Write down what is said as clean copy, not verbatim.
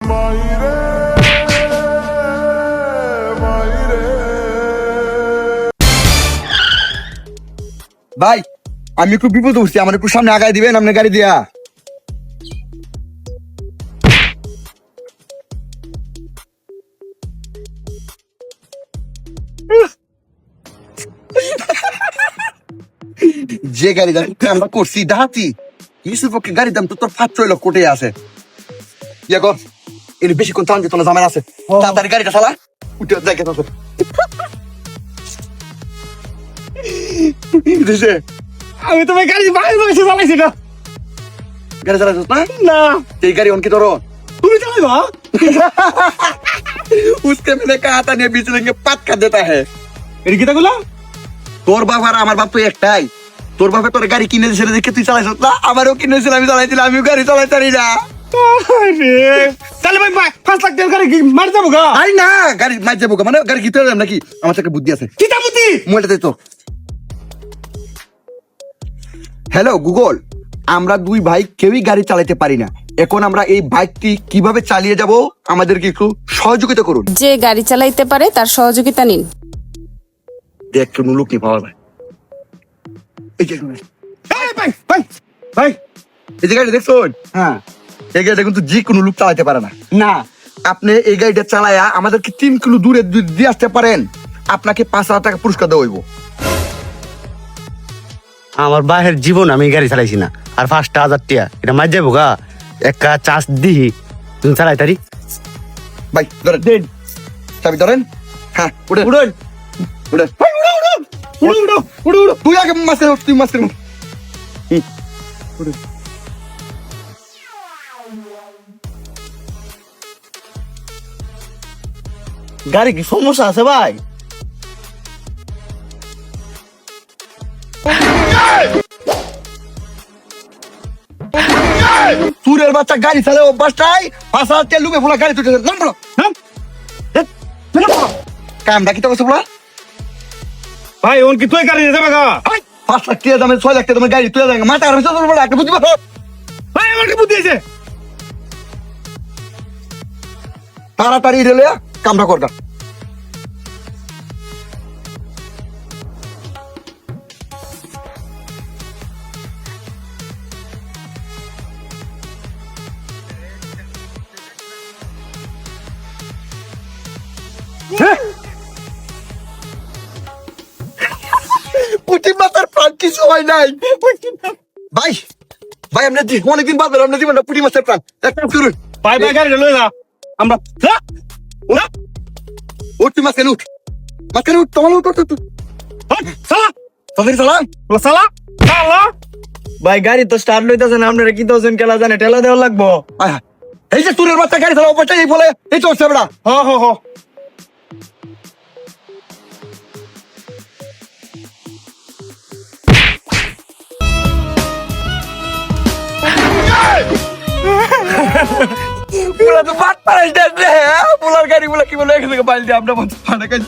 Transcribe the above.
ভাই আমি একটু বিপদ উঠছি, আমার একটু সামনে আগায় দিবেন আপনার গাড়ি দিয়া। যে গাড়ি দাম আমরা করছি ডাহাতি ইউসুফ পক্ষে গাড়ির দাম তো তোর 5-6 লক্ষ কোটি আছে। ইয়া কর এর বেশি কোন চালান যেত না, জামেলা আছে। তাড়াতাড়ি গাড়িটা চালা, উঠে যাই তো আমি তো ভাই গাড়ি বাইরে বসে চালাইছি না। গাড়ি চালাচ্ছিস না? না এই গাড়ি অনকি তোর তুমি চালাইবা? उसके मैंने कहा था नहीं बीच लेंगे पत कर देता है। এর কি তাগুলা? তোর বাপ আর আমার বাপ তো একটাই। তোর বাপে তোর গাড়ি কিনে দিয়েছিল দেখে তুই চালাইছিস না, আমারও কিনেছিল আমি চালাইছিলাম, আমিও গাড়ি চালাইতে পারি না। আরে তাহলে ভাই 5 লাখ টাকার গাড়ি কি মার যাবো গা? আরে না গাড়ি মার যাবো গা, মানে গাড়ি কিনতে হবে নাকি? আমার থেকে বুদ্ধি আছে। কি তা বুদ্ধি? মোবাইলটা দে তো। হ্যালো গুগল, আমরা দুই ভাই কেউই গাড়ি চালাতে পারি না, এখন আমরা এই বাইকটি কিভাবে চালিয়ে যাব আমাদেরকে একটু সহযোগিতা করুন। যে গাড়ি চালাইতে পারে তার সহযোগিতা নিন। দেখ কোনো লোক নেই পাওয়া যায়। এই যে এই ভাই ভাই ভাই এই যে গাড়ি দেখছুন, হ্যাঁ এই গাড়িটা কিন্তু যে কোনো লোক চালাতে পারে না। না আপনি এই গাড়িটা চালায়া আমাদেরকে 3 কিলো দূরে দিয়ে আসতে পারেন, আপনাকে 5,000 টাকা পুরস্কার দেওয়া হইব। আমার বাহের জীবন আমি গাড়ি চালাইছি না, আর 5,000 টাকা এটা মার যাবো গা। একটা চার্জ দিহি তুমি চালাই তারি। ভাই ধরেন দেন চাবি ধরেন। হ্যাঁ উঠে উড়ুন উঠে ভাই উড়ো উড়ো উড়ো উড়ো উড়ো উড়ো। তুই আগে মাসে তুই মাসে গাড়ি কি সমস্যা আছে ভাই? চুরের বাচ্চা গাড়ি চালে অভ্যাসটাই 5,000 টাকা লুকে ফোলা গাড়ি তুলতে নাম বলো নাম কামটা কি তো করছে বলা? ভাই ওন কি তুই গাড়ি নিয়ে যাবে গা? 5 লাখ টাকা দামে 6 লাখ টাকা দামের গাড়ি তুলে দেন, মাথা আর হচ্ছে তোর বলা একটা বুঝতে পারো? ভাই আমার কি বুদ্ধি আছে? তাড়াতাড়ি রেলে কামটা করগা। পুটি মাথার প্রাণ কিছু হয় নাই ভাই। ভাই আমরা অনেকদিন বাদ আমরা জীবনটা পুটি মাছের প্রাণ একটা করুন। ভাই ভাই গাড়ি লয়ে যা আমরা যা উড়া উঠ তুই মাঝখানে উঠ, মাঝখানে উঠ, তোমার উঠ উঠ উঠ সালা তাদের সালাম। সালা সালা। ভাই গাড়ি তো স্টার্ট লইতাছে না, আপনারা কি দোছেন কেলা জানে ঠেলা দেওয়া লাগবো। এই যে চুরের বাচ্চা গাড়ি চালাও অবশ্যই এই বলে এই চলছে বেড়া। হ হ হ পুরা তো বাট পারাই দেন রে, পুলার গাড়ি গুলা কি বলে এখান থেকে বাইল দিয়ে আমরা পাড়া কাজ।